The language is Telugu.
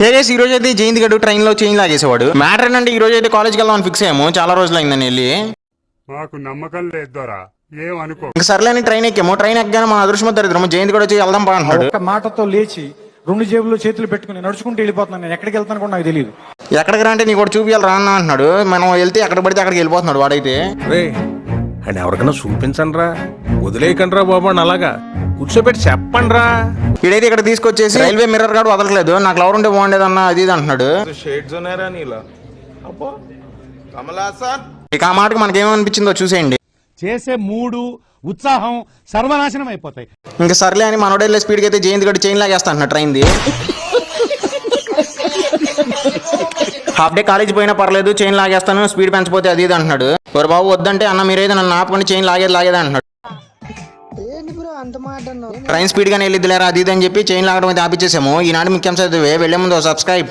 ఈ రోజు అయితే జయంతి గడు ట్రైన్ లో చైన్ లాగేసేవాడు. మ్యాటర్ ఏంటంటే ఈ రోజు అయితే కాలేజ్కి వెళ్దామని ఫిక్స్ అయ్యాము. చాలా రోజులు అయిందని వెళ్ళి మాకు నమ్మకం లేదు దొరా, ఏమనుకో. ఇంకా సర్లేని ట్రైన్ ఎక్కాము. ట్రైన్ ఎక్కగానే మన అదృష్టం దరిద్రము జయంతి కూడా వచ్చి వెళ్దాం పా అంటున్నాడు. ఒక మాటతో లేచి 2 జేబుల్లో చేతులు పెట్టుకుని నడుచుకుంటూ వెళ్ళిపోతున్నాను. నేను ఎక్కడికి వెళ్తాను కూడా నాకు తెలియదు. ఎక్కడికి రా అంటే నీ కూడా చూపియాలి రా అన్న అంటున్నాడు. మనం వెళ్తే ఎక్కడ పడితే అక్కడికి వెళ్ళిపోతున్నాడు వాడైతే. రే అండ్ ఎవరికైనా చూపించండి రా, వదిలేయకండి రా బాబు అని అలాగా కూర్చోబెట్టి చెప్పండి రా. ఇడైతే ఇక్కడ తీసుకొచ్చేసి రైల్వే మిర్రర్ గార్డ్ వదలట్లేదు. నాకు లవర్ ఉంటే బాగుండేదన్న అది ఇది అంటున్నాడు. ఇక ఆ మాటకు మనకేమనిపించిందో చూసేయండి. చేసే మూడు ఉత్సాహం సర్వనాశనం అయిపోతాయి. ఇంకా సర్లే అని మనోడు వెళ్ళే స్పీడ్కి అయితే జయంతి గడు చైన్ లాగేస్తా అంటున్నాడు ట్రైన్ది. హాఫ్ డే కాలేజ్ పోయినా పర్లేదు చైన్ లాగేస్తాను, స్పీడ్ పెంచపోతే అది ఇది అంటున్నాడు. ఎవరు బాబు వద్దంటే అన్న మీరైతే నన్ను ఆపుకొని చైన్ లాగేది అంటున్నాడు. ట్రైన్ స్పీడ్ గానే వెళ్ళిద్దిలేరా అది ఇది అని చెప్పి చైన్ లాగడం అయితే ఆపిచ్చేసాము. ఈనాడు ముఖ్యాంశాలు వెళ్లే ముందు సబ్స్క్రైబ్.